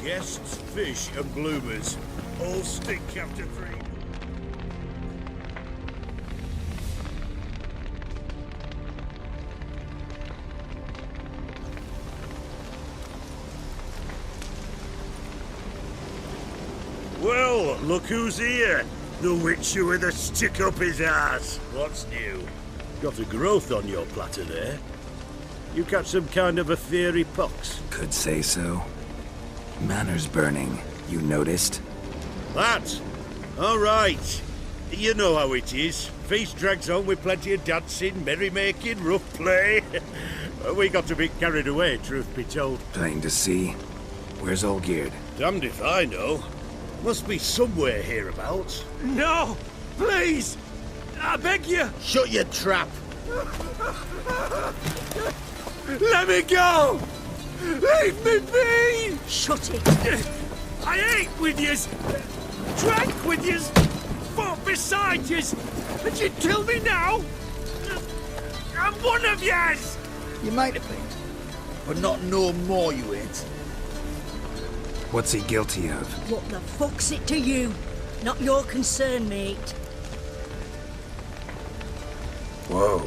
Guests, fish, and bloomers all stink after 3. Well, look who's here. The Witcher with a stick up his ass. What's new? Got a growth on your platter there. You catch some kind of a theory pox? Could say so. Manners burning, you noticed? That? All right. You know how it is. Feast drags on with plenty of dancing, merrymaking, rough play. We got a bit carried away, truth be told. Plain to see. Where's Olgierd? Damned if I know. Must be somewhere hereabouts. No! Please! I beg you! Shut your trap! Let me go! Leave me be! Shut it! I ate with yous! Drank with yous! Fought beside yous! And you'd kill me now? I'm one of yous! You might have been, but not no more you ain't. What's he guilty of? What the fuck's it to you? Not your concern, mate. Whoa,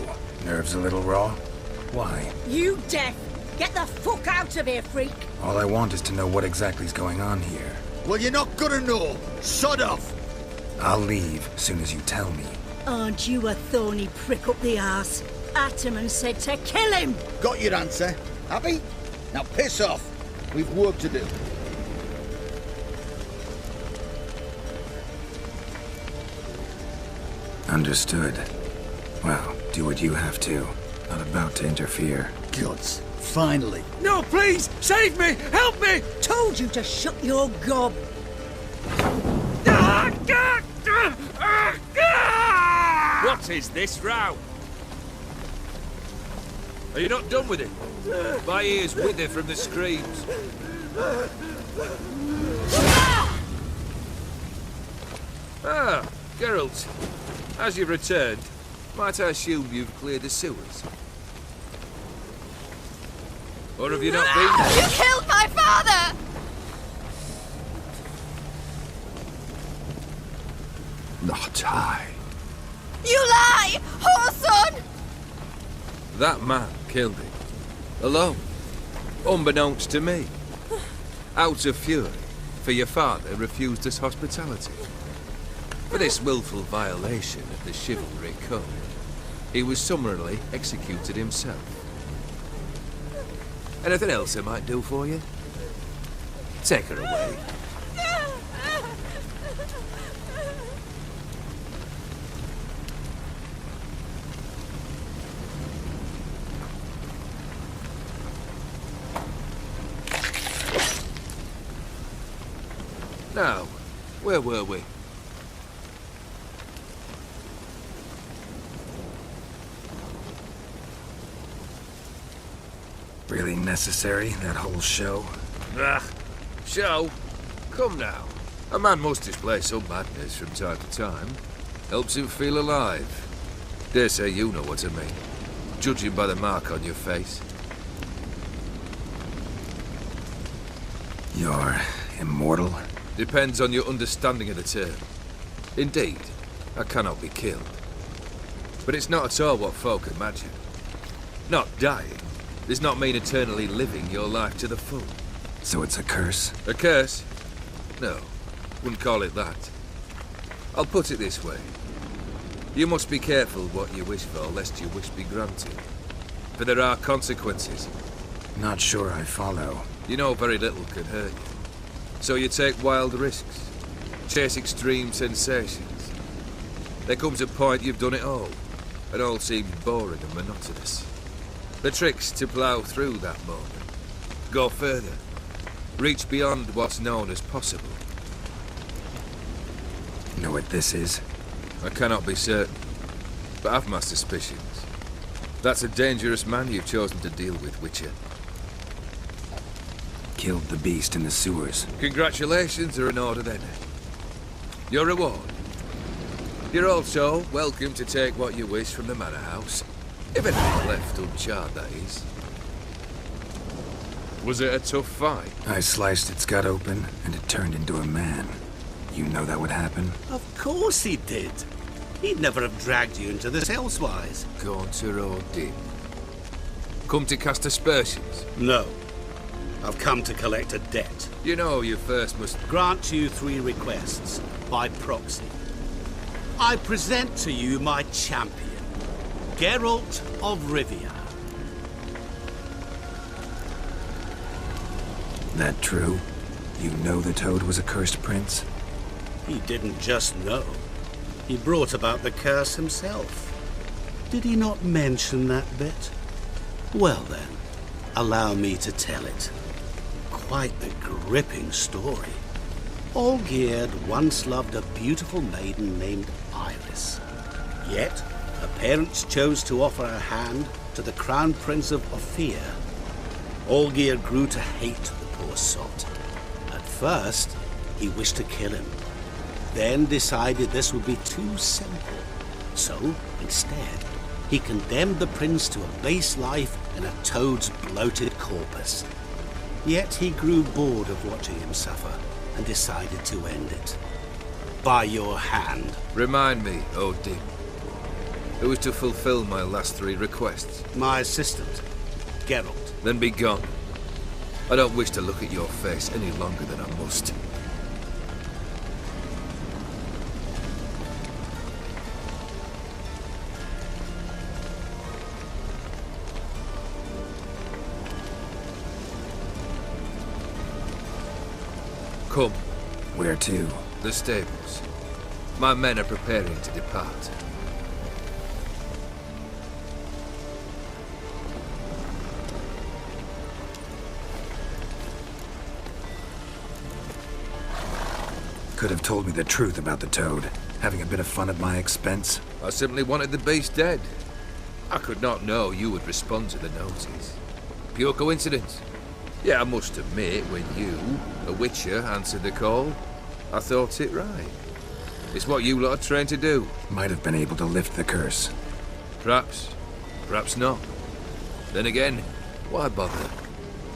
nerves a little raw? Why? You deaf! Get the fuck out of here, freak! All I want is to know what exactly's going on here. Well, you're not gonna know. Sod off. I'll leave as soon as you tell me. Aren't you a thorny prick up the arse? Ataman said to kill him! Got your answer. Happy? Now piss off. We've work to do. Understood. Well, do what you have to. Not about to interfere. Gods. Finally. No, please! Save me! Help me! Told you to shut your gob! What is this row? Are you not done with it? My ears wither from the screams. Ah, Geralt. As you've returned, might I assume you've cleared the sewers? Or have you not been there? You killed my father! Not I. You lie! Whoreson! That man killed him. Alone. Unbeknownst to me. Out of fury, for your father refused us hospitality. For this willful violation of the chivalry code, he was summarily executed himself. Anything else I might do for you? Take her away. Now, where were we? Really necessary, that whole show? Ah, show? Come now. A man must display some madness from time to time. Helps him feel alive. Dare say you know what I mean. Judging by the mark on your face. You're immortal? Depends on your understanding of the term. Indeed, I cannot be killed. But it's not at all what folk imagine. Not dying does not mean eternally living your life to the full. So it's a curse? A curse? No, wouldn't call it that. I'll put it this way. You must be careful what you wish for, lest your wish be granted. For there are consequences. Not sure I follow. You know very little can hurt you. So you take wild risks. Chase extreme sensations. There comes a point you've done it all, and all seems boring and monotonous. The trick's to plough through that moment. Go further. Reach beyond what's known as possible. Know what this is? I cannot be certain, but I've my suspicions. That's a dangerous man you've chosen to deal with, Witcher. Killed the beast in the sewers. Congratulations are in order then. Your reward. You're also welcome to take what you wish from the manor house. If anything's left uncharred, that is. Was it a tough fight? I sliced its gut open, and it turned into a man. You know that would happen? Of course he did. He'd never have dragged you into this elsewise. Gaunter or did? Come to cast aspersions? No. I've come to collect a debt. You know you first must... Grant you 3 requests, by proxy. I present to you my champion, Geralt of Rivia. That true? You know the Toad was a cursed prince? He didn't just know. He brought about the curse himself. Did he not mention that bit? Well then, allow me to tell it. Quite the gripping story. Olgierd once loved a beautiful maiden named Iris. Yet, her parents chose to offer her hand to the Crown Prince of Ophir. Olgierd grew to hate the poor sot. At first, he wished to kill him. Then decided this would be too simple. So, instead, he condemned the prince to a base life in a toad's bloated corpus. Yet he grew bored of watching him suffer and decided to end it. By your hand. Remind me, Odin. Who was to fulfill my last 3 requests? My assistant, Geralt. Then be gone. I don't wish to look at your face any longer than I must. Come. Where to? The stables. My men are preparing to depart. Could have told me the truth about the Toad, having a bit of fun at my expense. I simply wanted the beast dead. I could not know you would respond to the notice. Pure coincidence. Yeah, I must admit, when you, a witcher, answered the call, I thought it right. It's what you lot are trained to do. Might have been able to lift the curse. Perhaps. Perhaps not. Then again, why bother?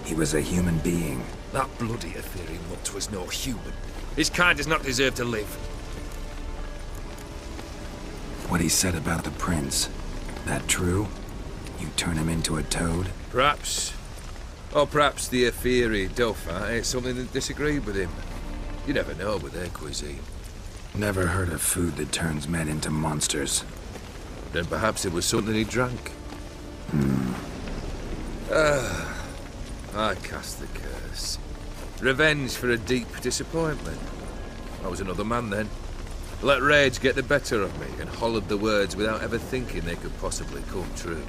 He was a human being. That bloody Ethereal mutt was no human. His kind does not deserve to live. What he said about the prince, that true? You turn him into a toad? Perhaps. Or perhaps the Ethereal Dauphin ate something that disagreed with him. You never know with their cuisine. Never heard of food that turns men into monsters. Then perhaps it was something he drank. I cast the curse. Revenge for a deep disappointment. I was another man then. Let rage get the better of me and hollered the words without ever thinking they could possibly come true.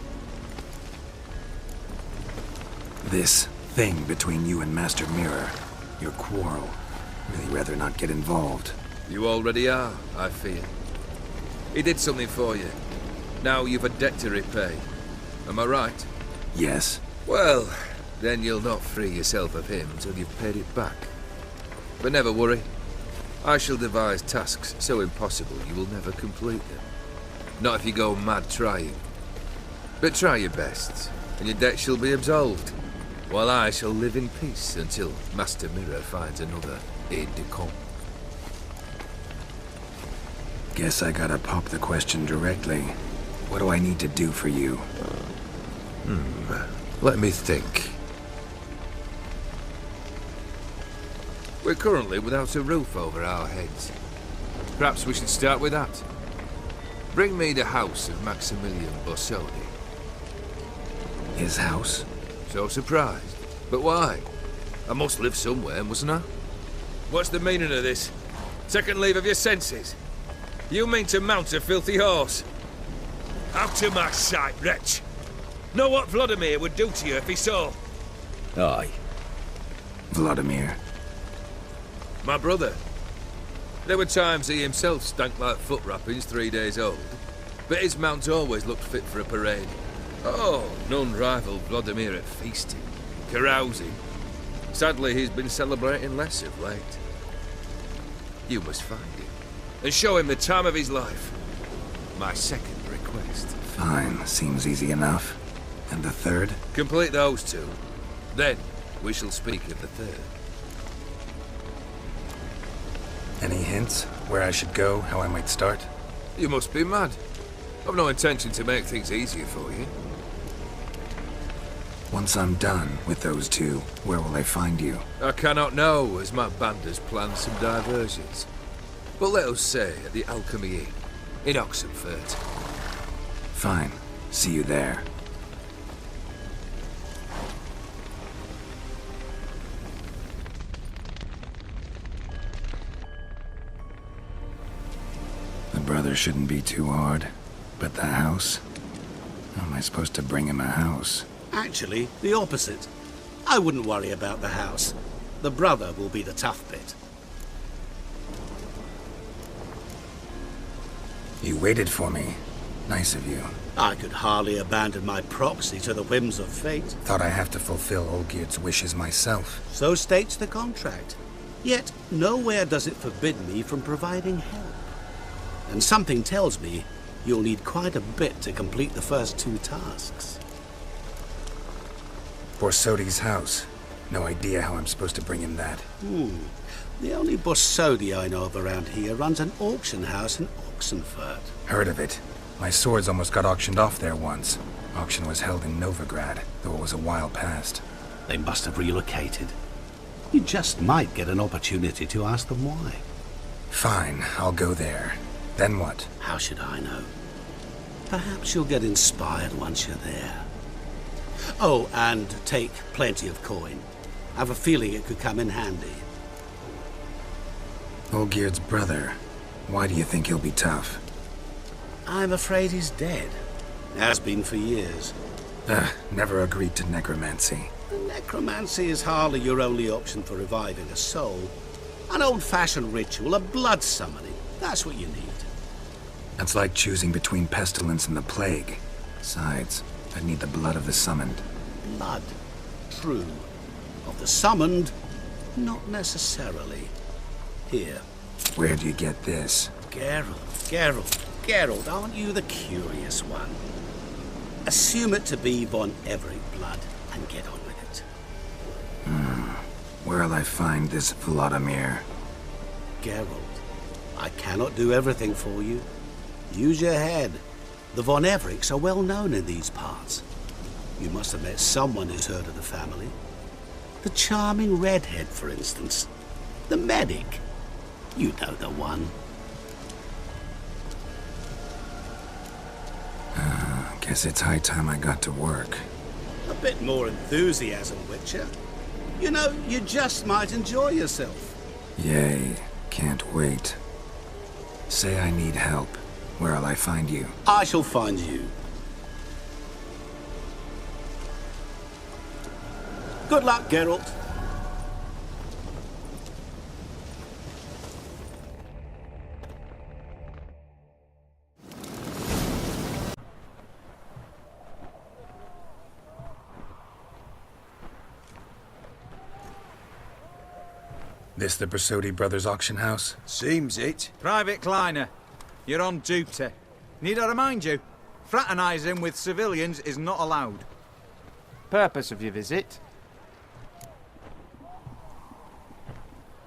This thing between you and Master Mirror, your quarrel, really rather not get involved. You already are, I fear. He did something for you. Now you've a debt to repay. Am I right? Yes. Well, then you'll not free yourself of him till you've paid it back. But never worry. I shall devise tasks so impossible you will never complete them. Not if you go mad trying. But try your best, and your debt shall be absolved, while I shall live in peace until Master Mirror finds another aide-de-camp. Guess I gotta pop the question directly. What do I need to do for you? Let me think. We're currently without a roof over our heads. Perhaps we should start with that. Bring me the house of Maximilian Bossoni. His house? So surprised. But why? I must live somewhere, mustn't I? What's the meaning of this? Second leave of your senses? You mean to mount a filthy horse? Out of my sight, wretch! Know what Vladimir would do to you if he saw? Aye. Vladimir. My brother. There were times he himself stank like foot wrappings 3 days old, but his mount always looked fit for a parade. Oh, none rival Vladimir at feasting, carousing. Sadly, he's been celebrating less of late. You must find him, and show him the time of his life. My second request. Fine, seems easy enough. And the third? Complete those 2. Then, We shall speak at the third. Any hints? Where I should go? How I might start? You must be mad. I've no intention to make things easier for you. Once I'm done with those two, where will I find you? I cannot know, as my band has planned some diversions. But let us say at the Alchemy Inn, in Oxenfurt. Fine. See you there. The brother shouldn't be too hard. But the house? How am I supposed to bring him a house? Actually, the opposite. I wouldn't worry about the house. The brother will be the tough bit. You waited for me. Nice of you. I could hardly abandon my proxy to the whims of fate. Thought I have to fulfill Olgierd's wishes myself. So states the contract. Yet, nowhere does it forbid me from providing help. And something tells me you'll need quite a bit to complete the first two tasks. Borsodi's house. No idea how I'm supposed to bring him that. The only Borsodi I know of around here runs an auction house in Oxenfurt. Heard of it. My swords almost got auctioned off there once. Auction was held in Novigrad, though it was a while past. They must have relocated. You just might get an opportunity to ask them why. Fine, I'll go there. Then what? How should I know? Perhaps you'll get inspired once you're there. Oh, and take plenty of coin. I have a feeling it could come in handy. Olgierd's brother. Why do you think he'll be tough? I'm afraid he's dead. Has been for years. Never agreed to necromancy. Necromancy is hardly your only option for reviving a soul. An old-fashioned ritual, a blood summoning. That's what you need. That's like choosing between pestilence and the plague. Besides, I'd need the blood of the summoned. Blood. True. Of the summoned, not necessarily. Here. Where do you get this? Geralt, aren't you the curious one? Assume it to be von Everett blood and get on with it. Where'll I find this Vladimir? Geralt, I cannot do everything for you. Use your head. The von Evericks are well known in these parts. You must have met someone who's heard of the family. The charming redhead, for instance. The medic. You know the one. Guess it's high time I got to work. A bit more enthusiasm, Witcher. You know, you just might enjoy yourself. Yay. Can't wait. Say I need help. Where'll I find you? I shall find you. Good luck, Geralt. This the Borsodi Brothers auction house? Seems it. Private Kleiner, you're on duty. Need I remind you, fraternising with civilians is not allowed. Purpose of your visit?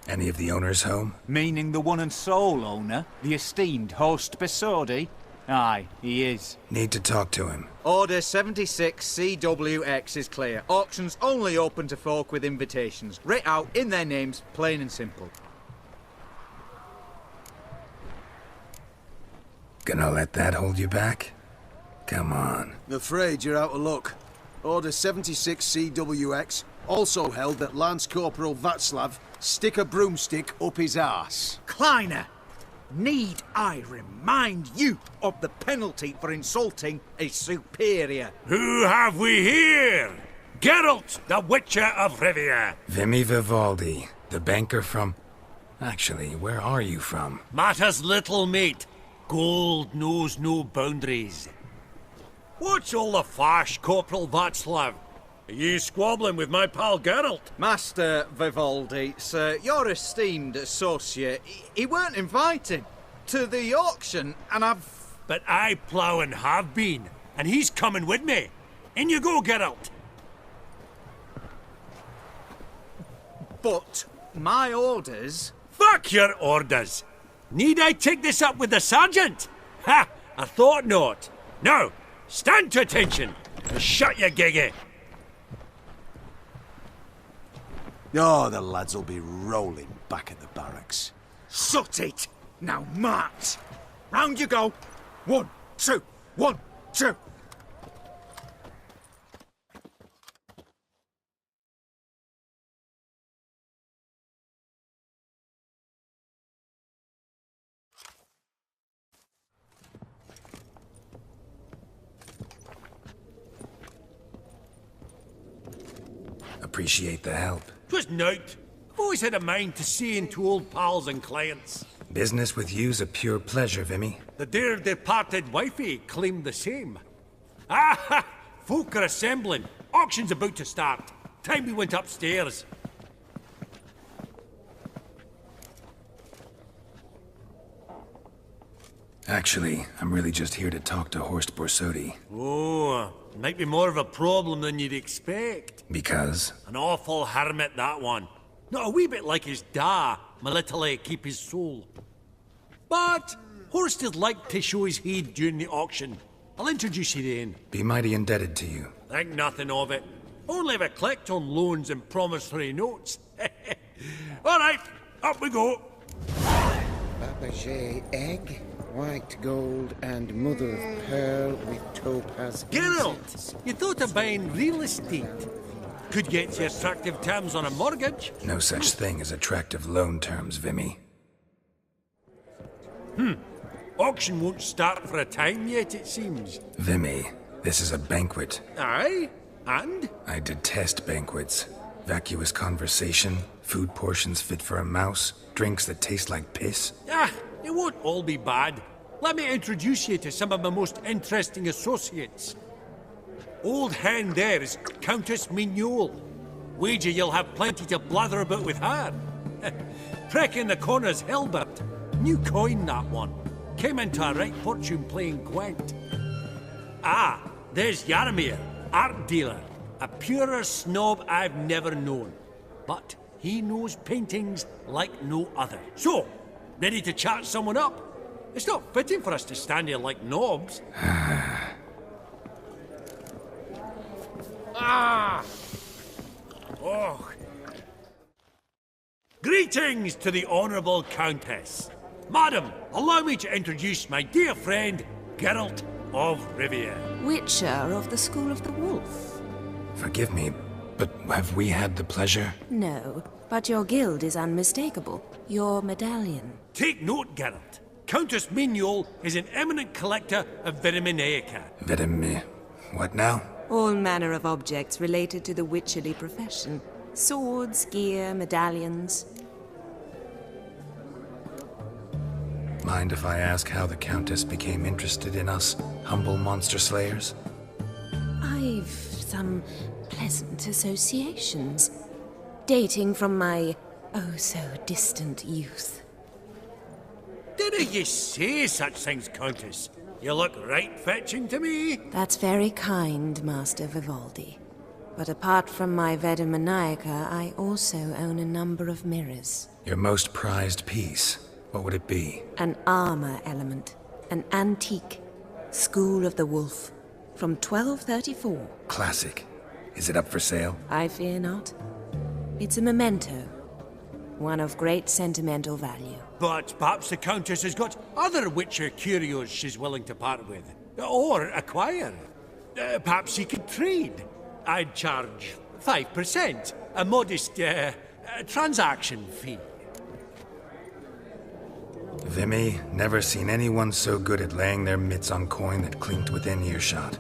Any of the owners home? Meaning the one and sole owner, the esteemed host Borsodi? Aye, he is. Need to talk to him. Order 76 CWX is clear. Auctions only open to folk with invitations. Writ out in their names, plain and simple. Gonna let that hold you back? Come on. I'm afraid you're out of luck. Order 76 CWX also held that Lance Corporal Václav stick a broomstick up his arse. Kleiner, need I remind you of the penalty for insulting a superior? Who have we here? Geralt, the Witcher of Rivia. Vimy Vivaldi, the banker from... Actually, where are you from? Matters little, mate. Gold knows no boundaries. What's all the fash, Corporal Václav? Are you squabbling with my pal Geralt? Master Vivaldi, sir, your esteemed associate, he weren't invited to the auction, and I've... But I plough and have been, and he's coming with me. In you go, Geralt. But my orders... Fuck your orders! Need I take this up with the sergeant? Ha! I thought not. Now, stand to attention and shut your giggy. Oh, the lads will be rolling back at the barracks. Shut it! Now march! Round you go! 1, 2, 1, 2! Appreciate the help. 'Twas nowt. I've always had a mind to see into old pals and clients. Business with you's a pure pleasure, Vimy. The dear departed wifey claimed the same. Ah! Folk are assembling. Auction's about to start. Time we went upstairs. Actually, I'm really just here to talk to Horst Borsodi. Oh, might be more of a problem than you'd expect. Because? An awful hermit, that one. Not a wee bit like his da, my little keep his soul. But Horst would like to show his heed during the auction. I'll introduce you then. Be mighty indebted to you. Think nothing of it. Only if I collect on loans and promissory notes. All right, up we go. Fabergé egg, white gold, and mother of pearl with topaz. Geralt, you thought of buying real estate. Could get you attractive terms on a mortgage. No such thing as attractive loan terms, Vimy. Auction won't start for a time yet, it seems. Vimy, this is a banquet. Aye? And? I detest banquets. Vacuous conversation, food portions fit for a mouse, drinks that taste like piss. Ah, it won't all be bad. Let me introduce you to some of my most interesting associates. Old hen there is Countess Mignole. Wager you'll have plenty to blather about with her. Prick in the corner's Hilbert. New coin, that one. Came into a right fortune playing Gwent. Ah, there's Jaromir, art dealer. A purer snob I've never known. But he knows paintings like no other. So, ready to chat someone up? It's not fitting for us to stand here like knobs. Ah! Oh. Greetings to the Honourable Countess. Madam, allow me to introduce my dear friend, Geralt of Rivia. Witcher of the School of the Wolf. Forgive me, but have we had the pleasure? No, but your guild is unmistakable. Your medallion. Take note, Geralt. Countess Mignole is an eminent collector of Vitaminaica. What now? All manner of objects related to the witcherly profession. Swords, gear, medallions. Mind if I ask how the Countess became interested in us, humble monster slayers? I've some pleasant associations, dating from my oh-so-distant youth. Didn't you say such things, Countess? You look right fetching to me. That's very kind, Master Vivaldi. But apart from my Vitaminaica, I also own a number of mirrors. Your most prized piece, what would it be? An armor element. An antique. School of the Wolf. From 1234. Classic. Is it up for sale? I fear not. It's a memento. One of great sentimental value. But perhaps the Countess has got other Witcher curios she's willing to part with. Or acquire. Perhaps you could trade. I'd charge 5%. A modest transaction fee. Vimy, never seen anyone so good at laying their mitts on coin that clinked within earshot.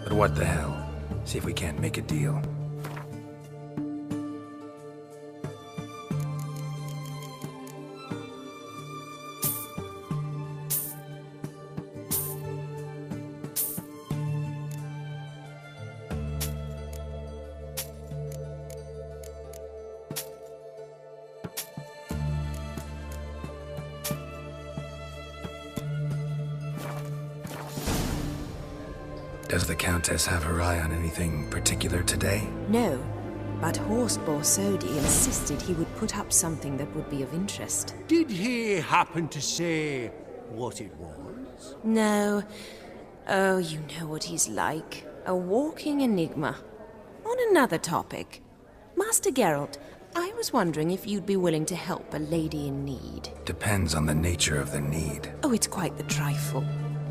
But what the hell? See if we can't make a deal. Does the Countess have her eye on anything particular today? No, but Horst Borsodi insisted he would put up something that would be of interest. Did he happen to say what it was? No. Oh, you know what he's like. A walking enigma. On another topic, Master Geralt, I was wondering if you'd be willing to help a lady in need. Depends on the nature of the need. Oh, it's quite the trifle.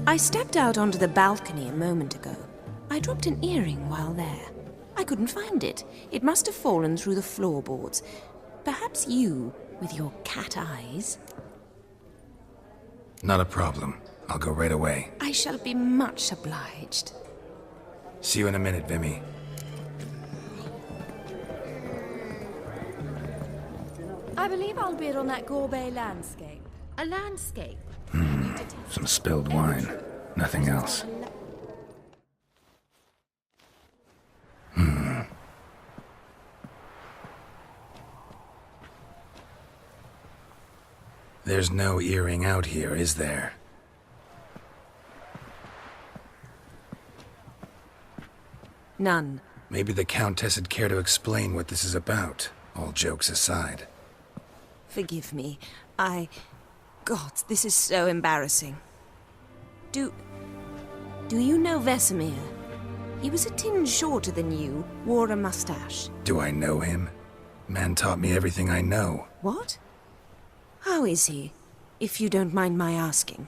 I stepped out onto the balcony a moment ago. I dropped an earring while there. I couldn't find it. It must have fallen through the floorboards. Perhaps you, with your cat eyes... Not a problem. I'll go right away. I shall be much obliged. See you in a minute, Vimy. I believe I'll bid on that Gorbet landscape. A landscape? Some spilled wine. Nothing else. There's no earring out here, is there? None. Maybe the Countess would care to explain what this is about, all jokes aside. Forgive me. God, this is so embarrassing. Do you know Vesemir? He was a tinge shorter than you, wore a mustache. Do I know him? Man taught me everything I know. What? How is he, if you don't mind my asking?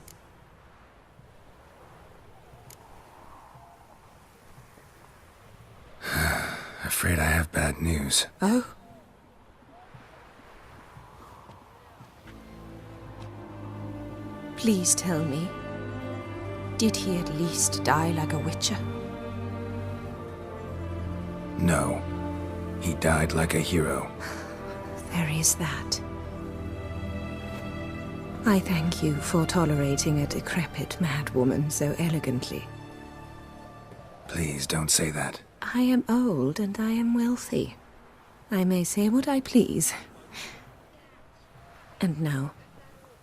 Afraid I have bad news. Oh? Please tell me, did he at least die like a witcher? No. He died like a hero. There is that. I thank you for tolerating a decrepit madwoman so elegantly. Please don't say that. I am old and I am wealthy. I may say what I please. And now,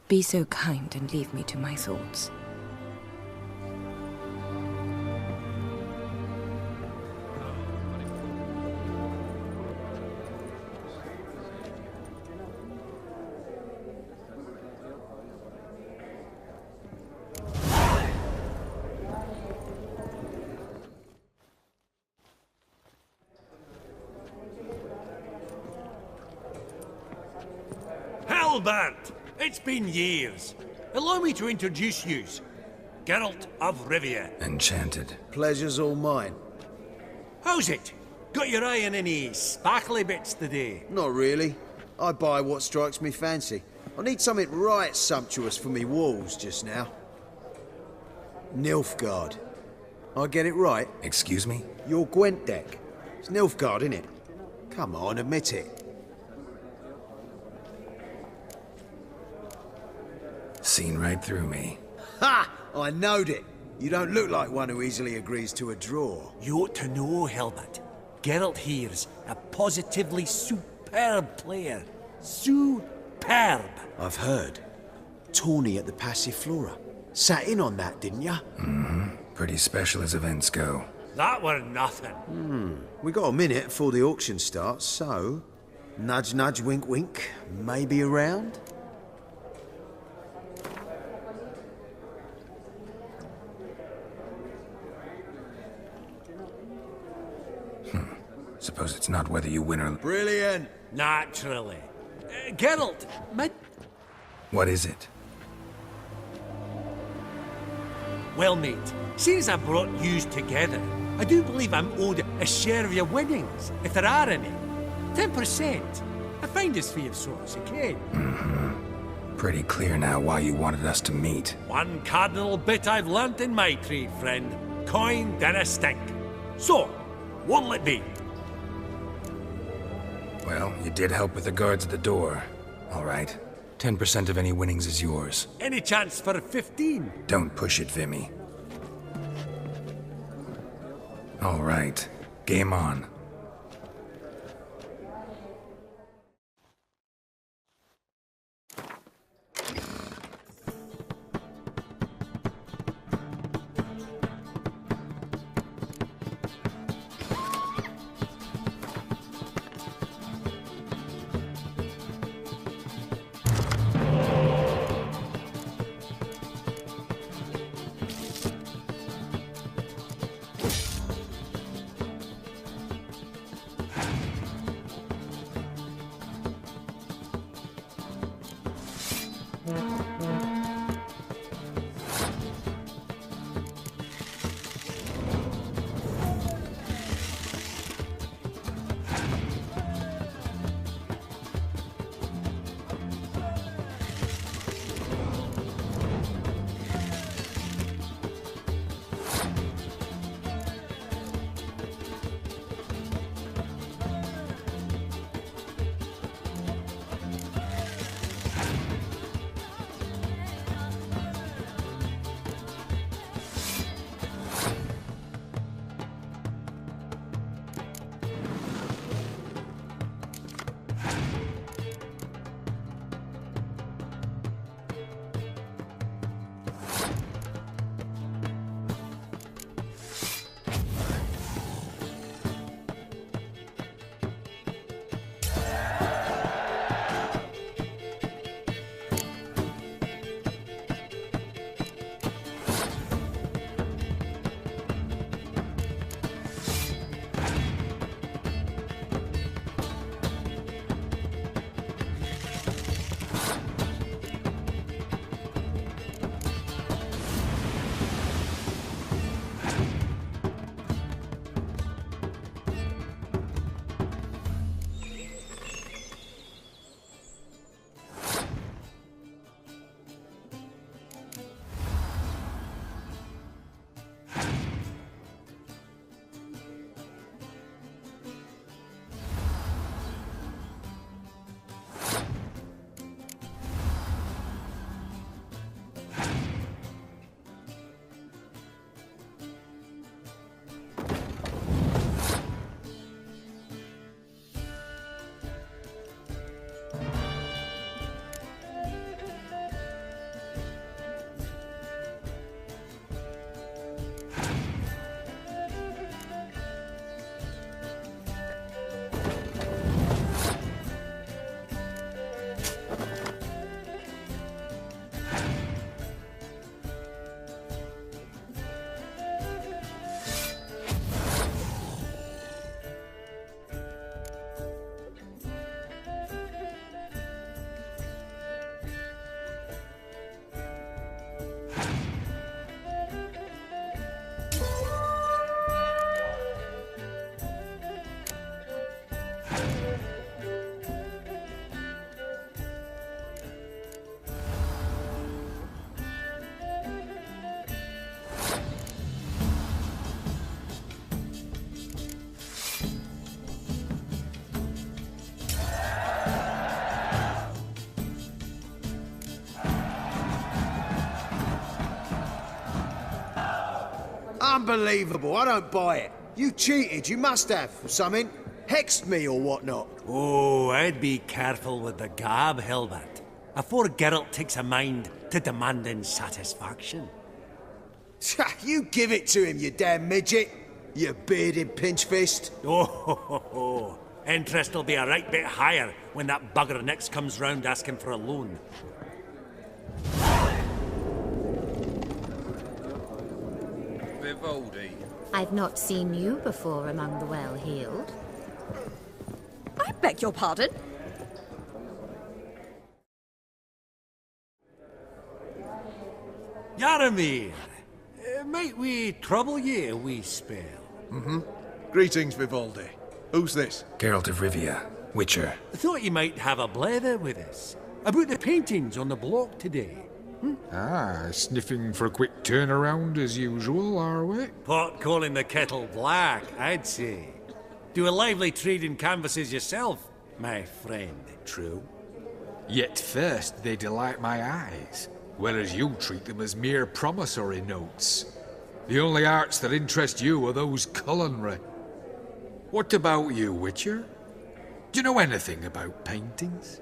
be so kind and leave me to my thoughts. Albert! It's been years. Allow me to introduce you. Geralt of Rivia. Enchanted. Pleasure's all mine. How's it? Got your eye on any sparkly bits today? Not really. I buy what strikes me fancy. I need something right sumptuous for me walls just now. Nilfgaard. I get it right? Excuse me? Your Gwent deck. It's Nilfgaard, innit? Come on, admit it. Seen right through me. Ha! I knowed it. You don't look like one who easily agrees to a draw. You ought to know, Helmut. Geralt here's a positively superb player. Superb. I've heard. Tawny at the Passiflora. Sat in on that, didn't ya? Mm-hmm. Pretty special as events go. That were nothing. We got a minute before the auction starts, so... Nudge, nudge, wink, wink. Maybe around? Suppose it's not whether you win or... Brilliant! Naturally. Geralt, What is it? well, mate, seeing as I brought yous together, I do believe I'm owed a share of your winnings, if there are any. 10%. I find this for your sorts, okay? Mm-hmm. Pretty clear now why you wanted us to meet. One cardinal bit I've learnt in my trade, friend. Coin dinna stink. So, what'll it be? Well, you did help with the guards at the door. All right. 10% of any winnings is yours. Any chance for 15? Don't push it, Vimy. All right. Game on. Unbelievable, I don't buy it. You cheated, you must have, or something. Hexed me or whatnot. Oh, I'd be careful with the gab, Hilbert. Afore Geralt takes a mind to demanding satisfaction. You give it to him, you damn midget. You bearded pinchfist. Oh, interest will be a right bit higher when that bugger next comes round asking for a loan. Vivaldi. I've not seen you before among the well-heeled. I beg your pardon? Yaramir, might we trouble ye a wee spell? Mm-hmm. Greetings, Vivaldi. Who's this? Geralt of Rivia, Witcher. Thought you might have a blather with us. About the paintings on the block today. Ah, sniffing for a quick turnaround as usual, are we? Pot calling the kettle black, I'd say. Do a lively trade in canvases yourself, my friend, true? Yet first they delight my eyes, whereas you treat them as mere promissory notes. The only arts that interest you are those culinary. What about you, Witcher? Do you know anything about paintings?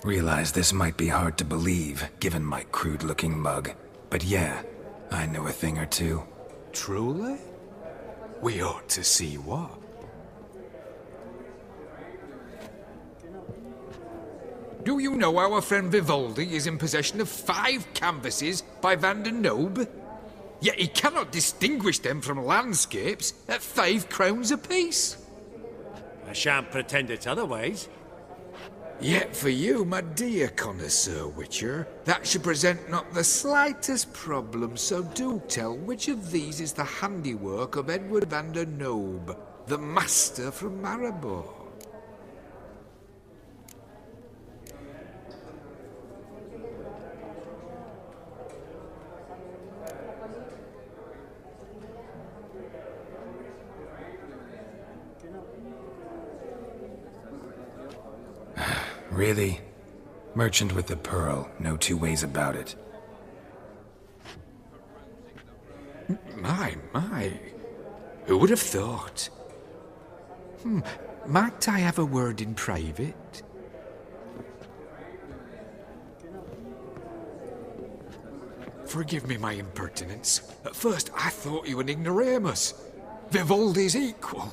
Realize this might be hard to believe, given my crude-looking mug. But yeah, I know a thing or two. Truly? We ought to see what. Do you know our friend Vivaldi is in possession of 5 canvases by Van der Nobe? Yet he cannot distinguish them from landscapes at 5 crowns apiece. I shan't pretend it's otherwise. Yet for you, my dear connoisseur Witcher, that should present not the slightest problem, so do tell which of these is the handiwork of Edward van der Noob, the master from Maribor. Really? Merchant with the pearl, no two ways about it. My. Who would have thought? Might I have a word in private? Forgive me my impertinence. At first I thought you an ignoramus. Vivaldi's equal.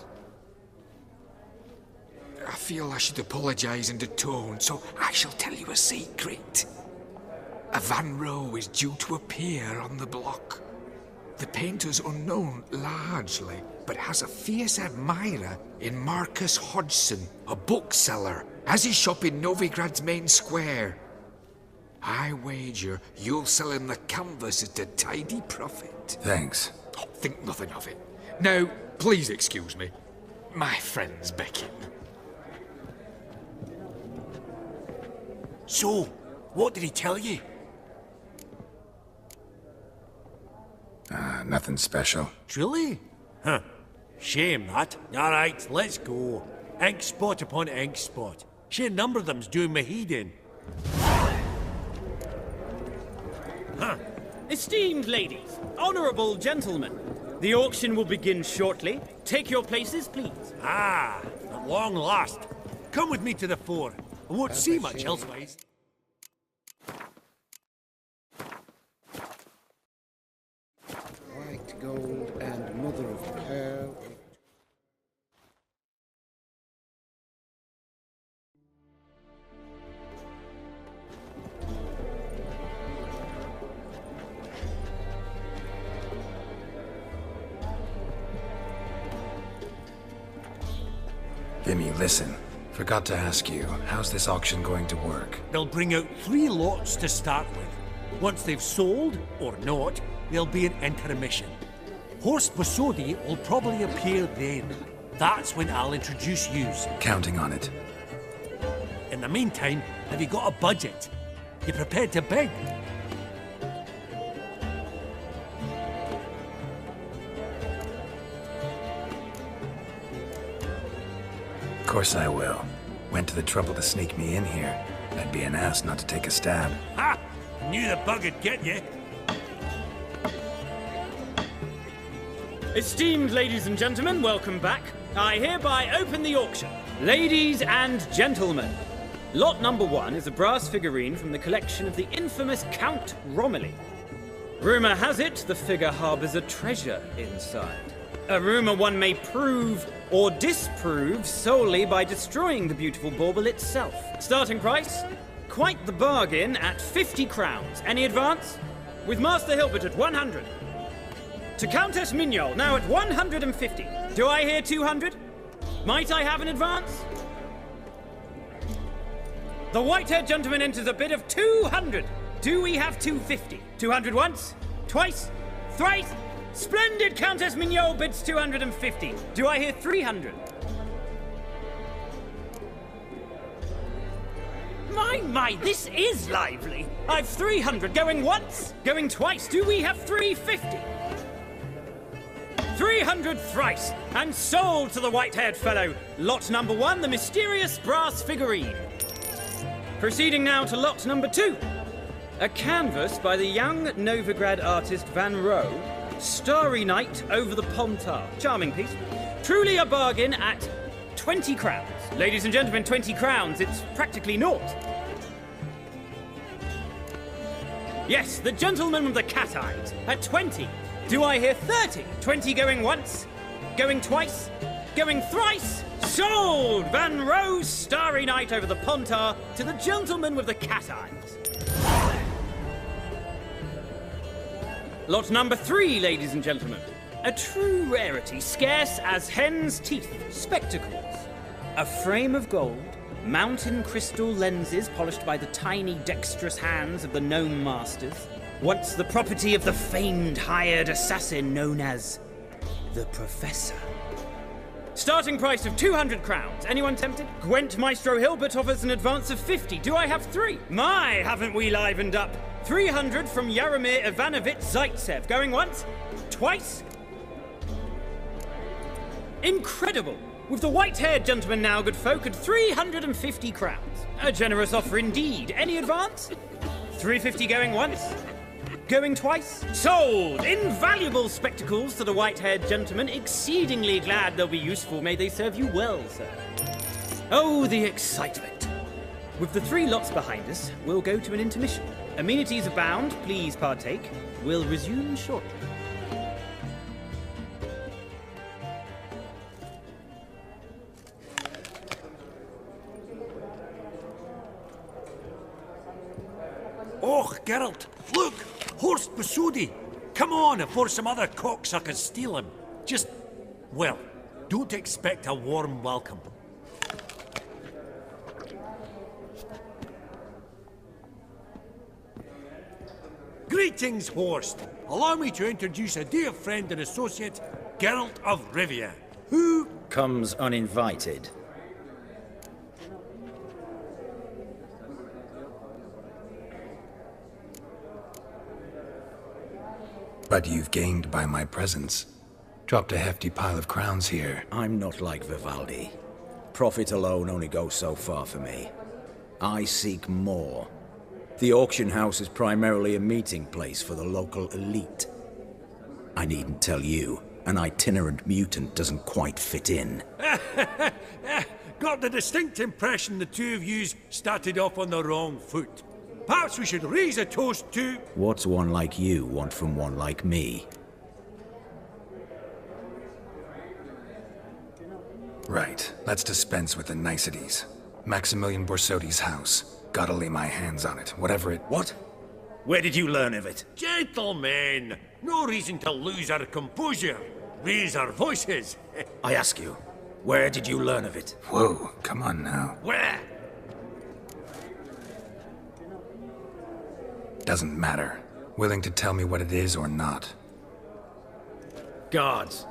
I feel I should apologise and atone, so I shall tell you a secret. A Van Row is due to appear on the block. The painter's unknown, largely, but has a fierce admirer in Marcus Hodgson, a bookseller, has his shop in Novigrad's main square. I wager you'll sell him the canvas at a tidy profit. Thanks. Oh, think nothing of it. Now, please excuse me. My friends beckon. So, what did he tell you? Nothing special. Truly? Huh. Shame that. Alright, let's go. Ink spot upon ink spot. Sheer number of them's doing me heed in. Huh. Esteemed ladies, honourable gentlemen, the auction will begin shortly. Take your places, please. Ah, at long last. Come with me to the fore. I won't see much elsewise. White gold and mother of pearl. Vimy, listen. Forgot to ask you, how's this auction going to work? They'll bring out 3 lots to start with. Once they've sold, or not, there'll be an intermission. Horst Bosodi will probably appear then. That's when I'll introduce yous. Counting on it. In the meantime, have you got a budget? You prepared to bid? Of course I will. Went to the trouble to sneak me in here. I'd be an ass not to take a stab. Ha! Knew the bug would get you. Esteemed ladies and gentlemen, welcome back. I hereby open the auction. Ladies and gentlemen, lot number 1 is a brass figurine from the collection of the infamous Count Romilly. Rumour has it the figure harbours a treasure inside. A rumour one may prove or disprove solely by destroying the beautiful bauble itself. Starting price? Quite the bargain at 50 crowns. Any advance? With Master Hilbert at 100. To Countess Mignol, now at 150. Do I hear 200? Might I have an advance? The white-haired gentleman enters a bid of 200. Do we have 250? 200 once? Twice? Thrice? Splendid! Countess Mignol bids 250. Do I hear 300? My, this is lively. I've 300 going once, going twice. Do we have 350? 300 thrice, and sold to the white-haired fellow. Lot number 1, the mysterious brass figurine. Proceeding now to lot number 2. A canvas by the young Novigrad artist Van Row, Starry Night over the Pontar. Charming piece. Truly a bargain at 20 crowns. Ladies and gentlemen, 20 crowns, it's practically naught. Yes, the gentleman with the cat eyes at 20. Do I hear 30? 20 going once, going twice, going thrice. Sold! Van Rowe's Starry Night over the Pontar to the gentleman with the cat eyes. Lot number 3, ladies and gentlemen. A true rarity, scarce as hen's teeth. Spectacles. A frame of gold, Mountain crystal lenses polished by the tiny, dexterous hands of the gnome masters. Once the property of the famed hired assassin known as the Professor. Starting price of 200 crowns. Anyone tempted? Gwent Maestro Hilbert offers an advance of 50. Do I have 3? My, haven't we livened up? 300 from Yaromir Ivanovich Zaitsev. Going once? Twice? Incredible! With the white-haired gentleman now, good folk, at 350 crowns. A generous offer indeed. Any advance? 350 going once? Going twice? Sold! Invaluable spectacles to the white-haired gentleman. Exceedingly glad they'll be useful. May they serve you well, sir. Oh, the excitement. With the 3 lots behind us, we'll go to an intermission. Amenities abound. Please partake. We'll resume shortly. Oh, Geralt, look! Horst Basudi! Come on before some other cocksuckers steal him. Just, well, don't expect a warm welcome. Greetings, Horst. Allow me to introduce a dear friend and associate, Geralt of Rivia, who comes uninvited. But you've gained by my presence. Dropped a hefty pile of crowns here. I'm not like Vivaldi. Profit alone only goes so far for me. I seek more. The auction house is primarily a meeting place for the local elite. I needn't tell you, an itinerant mutant doesn't quite fit in. got the distinct impression the two of yous started off on the wrong foot. Perhaps we should raise a toast to... What's one like you want from one like me? Right. Let's dispense with the niceties. Maximilian Borsodi's house. Gotta lay my hands on it, whatever it... What? Where did you learn of it? Gentlemen, no reason to lose our composure. Raise our voices. I ask you, where did you learn of it? Whoa, come on now. Where? Doesn't matter. Willing to tell me what it is or not? Guards,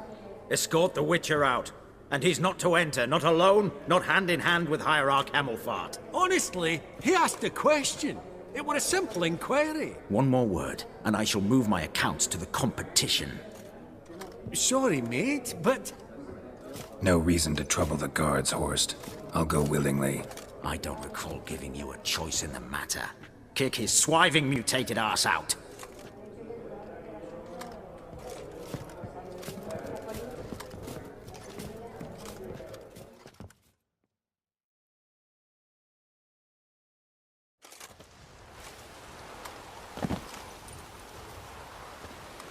escort the Witcher out. And he's not to enter, not alone, not hand in hand with Hierarch Hamelfart. Honestly, he asked a question. It were a simple inquiry. One more word, and I shall move my accounts to the competition. Sorry, mate, but... No reason to trouble the guards, Horst. I'll go willingly. I don't recall giving you a choice in the matter. Kick his swiving mutated ass out.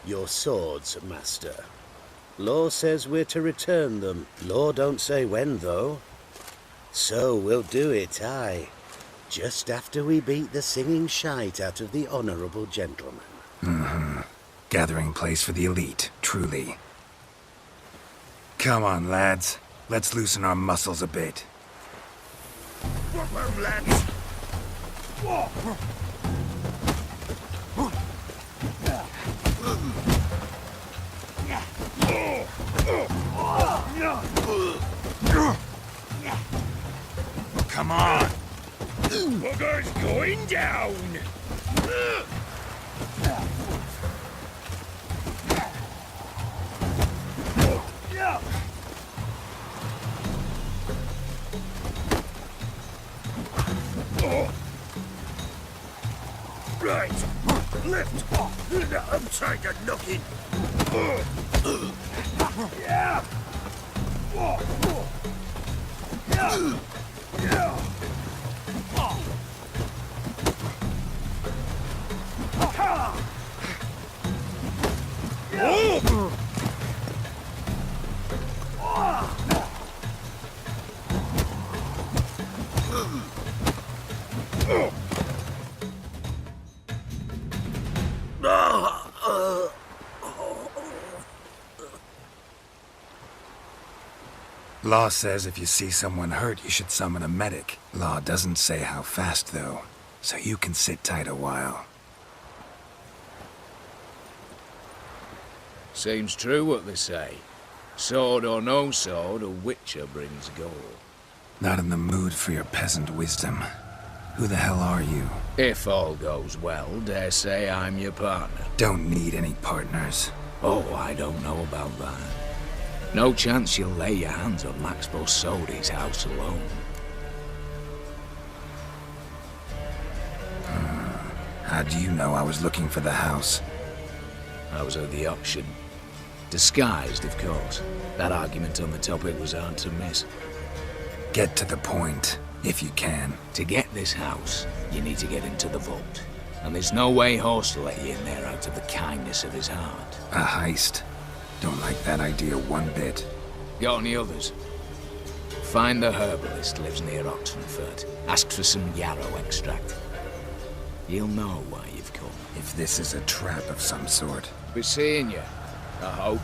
Your swords, master. Law says we're to return them. Law don't say when, though. So we'll do it, aye. Just after we beat the singing shite out of the honourable gentleman. Mm-hmm. Gathering place for the elite, truly. Come on, lads. Let's loosen our muscles a bit. Whoop 'em, lads! Come on! Bugger's going down! Right, lift! I'm trying to knock it! Yeah! Law says if you see someone hurt, you should summon a medic. Law doesn't say how fast, though, so you can sit tight a while. Seems true what they say. Sword or no sword, a witcher brings gold. Not in the mood for your peasant wisdom. Who the hell are you? If all goes well, dare say I'm your partner. Don't need any partners. Oh, I don't know about that. No chance you'll lay your hands on Max Bossodi's house alone. How do you know I was looking for the house? I was at the auction. Disguised, of course. That argument on the topic was hard to miss. Get to the point, if you can. To get this house, you need to get into the vault. And there's no way Horst will let you in there out of the kindness of his heart. A heist. Don't like that idea one bit. Got any others? Find the herbalist lives near Oxenfurt. Ask for some yarrow extract. You'll know why you've come. If this is a trap of some sort. Be seeing you, I hope.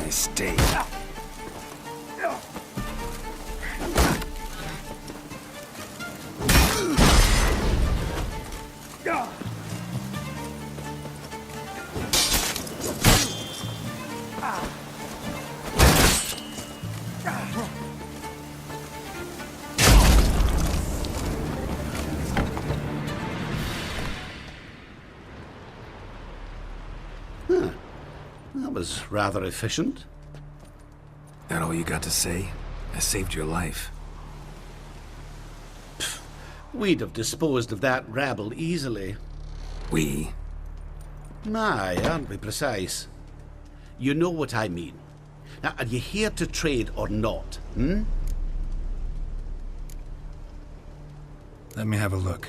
Mistake. That was rather efficient. That all you got to say? I saved your life. We'd have disposed of that rabble easily. We? My, aren't we precise? You know what I mean. Now, are you here to trade or not, hmm? Let me have a look.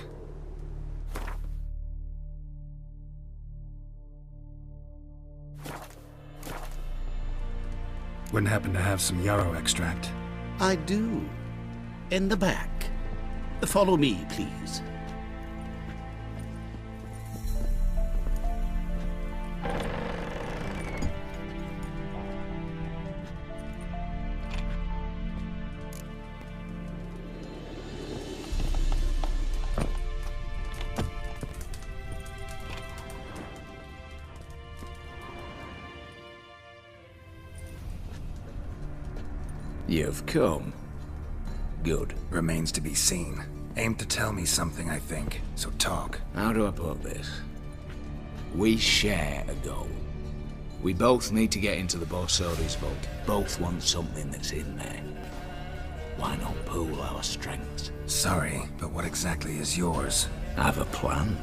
Wouldn't happen to have some yarrow extract? I do. In the back. Follow me, please. You've come. Good. Remains to be seen. Aim to tell me something, I think. So talk. How do I put this? We share a goal. We both need to get into the Bossodi's vault. Both want something that's in there. Why not pool our strengths? Sorry, but what exactly is yours? I have a plan.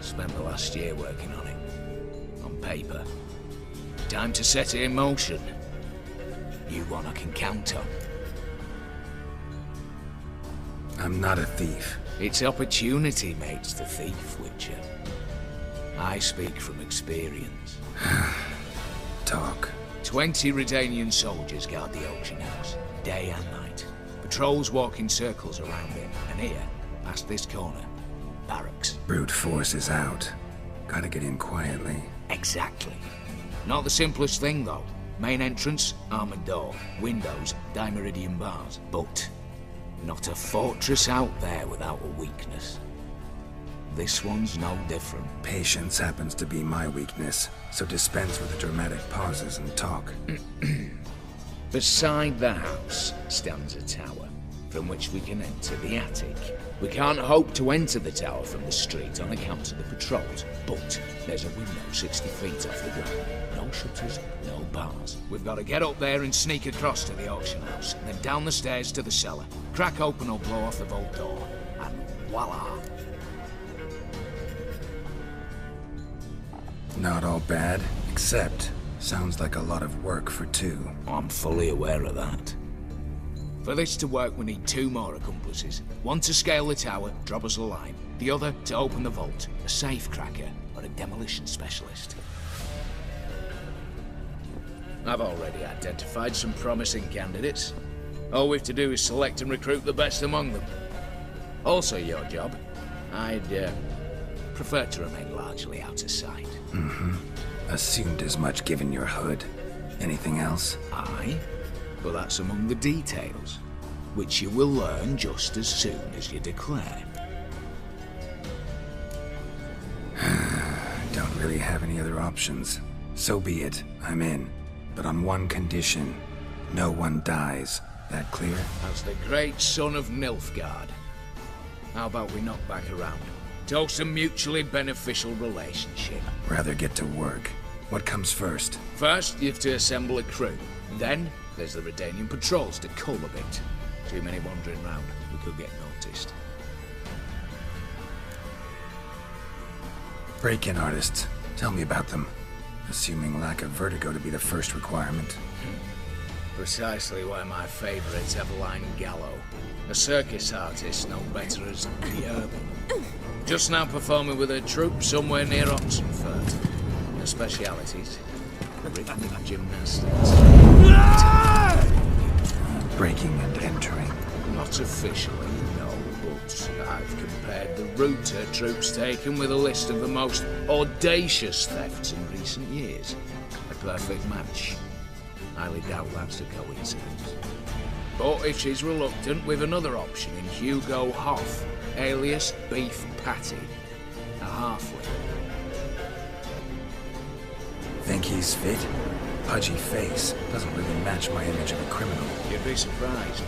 Spent the last year working on it. On paper. Time to set it in motion. You one I can count on. I'm not a thief. It's opportunity makes the thief, Witcher. I speak from experience. Talk. 20 Redanian soldiers guard the auction house, day and night. Patrols walk in circles around it, and here, past this corner, barracks. Brute force is out. Gotta get in quietly. Exactly. Not the simplest thing, though. Main entrance, armored door, windows, dimeridian bars. But not a fortress out there without a weakness. This one's no different. Patience happens to be my weakness, so dispense with the dramatic pauses and talk. Beside the house stands a tower. from which we can enter the attic. We can't hope to enter the tower from the street on account of the patrols, but there's a window 60 feet off the ground. No shutters, no bars. We've got to get up there and sneak across to the auction house, and then down the stairs to the cellar. Crack open or blow off the vault door, and voila! Not all bad, except sounds like a lot of work for two. I'm fully aware of that. For this to work, we need 2 more accomplices. One to scale the tower, drop us a line. The other to open the vault, a safe cracker or a demolition specialist. I've already identified some promising candidates. All we've to do is select and recruit the best among them. Also your job. I'd prefer to remain largely out of sight. Assumed as much given your hood. Anything else? Aye, but that's among the details, which you will learn just as soon as you declare. Don't really have any other options. So be it, I'm in. But on one condition. No one dies. That clear? As the great son of Nilfgaard. How about we knock back around? Toast a mutually beneficial relationship. Rather get to work. What comes first? First, you have to assemble a crew. Then, there's the Redanian patrols to cull a bit. Too many wandering round, we could get noticed. Break-in artists. Tell me about them. Assuming lack of vertigo to be the first requirement. Precisely why my favourite's Eveline Gallo. A circus artist known better as the Urban. Just now performing with her troupe somewhere near Oxenford. Her specialities? Rhythmic gymnastics. Breaking and entering. Not officially, no, but I've compared the route her troupe's taken with a list of the most audacious thefts in recent years. A perfect match. Highly doubt that's a coincidence. But if she's reluctant, we've another option in Hugo Hoff, alias Beef Patty, a halfling. Think he's fit? Pudgy face doesn't really match my image of a criminal. You'd be surprised.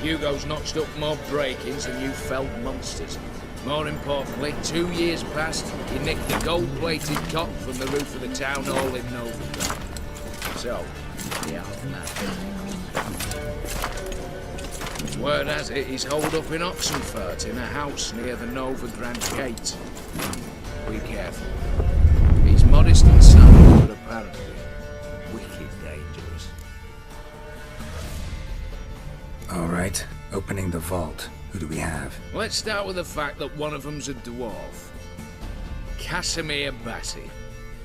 Hugo's notched up more break-ins than you felled monsters. More importantly, 2 years past, he nicked the gold-plated cop from the roof of the town hall in Novigrad. So, yeah, word has it he's holed up in Oxenfurt in a house near the Novigrad gate. Be careful. He's modest and sound, but apparently wicked dangerous. All right, opening the vault. Who do we have? Let's start with the fact that one of them's a dwarf. Casimir Bassi,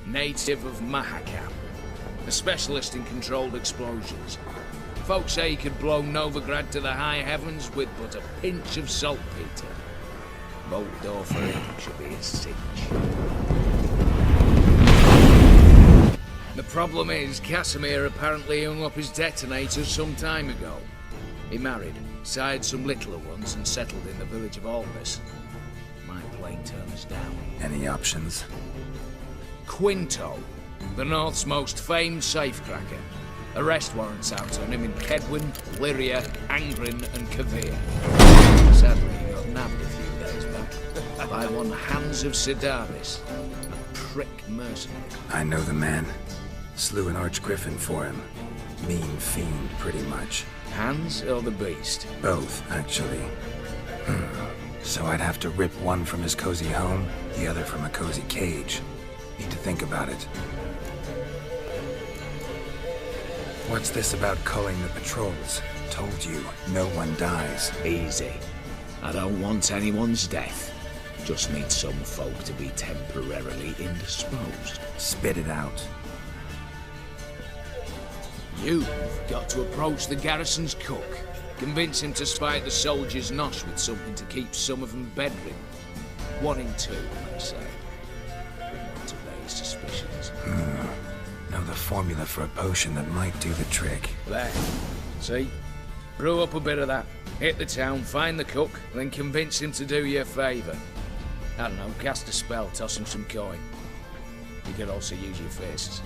native of Mahakam, a specialist in controlled explosions. Folks say he could blow Novigrad to the high heavens with but a pinch of saltpeter. Bolt door for him should be a cinch. The problem is, Casimir apparently hung up his detonators some time ago. He married, sired some littler ones, and settled in the village of Almas. Might plain turn us down. Any options? Quinto, the North's most famed safecracker. Arrest warrants out on him in Kedwin, Lyria, Angrin, and Kavir. Sadly, he got nabbed a few days back by one Hans of Sedaris, a prick mercenary. I know the man. Slew an archgriffin for him. Mean fiend, pretty much. Hans or the beast? Both, actually. So I'd have to rip one from his cozy home, the other from a cozy cage. Need to think about it. What's this about culling the patrols? Told you, no one dies. Easy. I don't want anyone's death. Just need some folk to be temporarily indisposed. Spit it out. You've got to approach the garrison's cook. Convince him to spike the soldiers' nosh with something to keep some of them bedridden. 1 in 2, I say. Not to raise suspicions. Know the formula for a potion that might do the trick. There. See? Brew up a bit of that. Hit the town, find the cook, then convince him to do you a favour. I don't know, cast a spell, toss him some coin. You could also use your fists.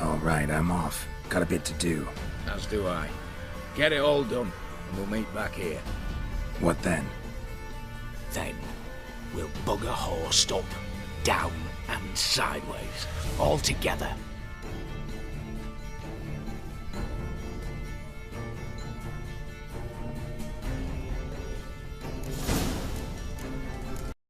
All right, I'm off. Got a bit to do. As do I. Get it all done, and we'll meet back here. What then? Then, we'll bugger Horst up, down and sideways, all together.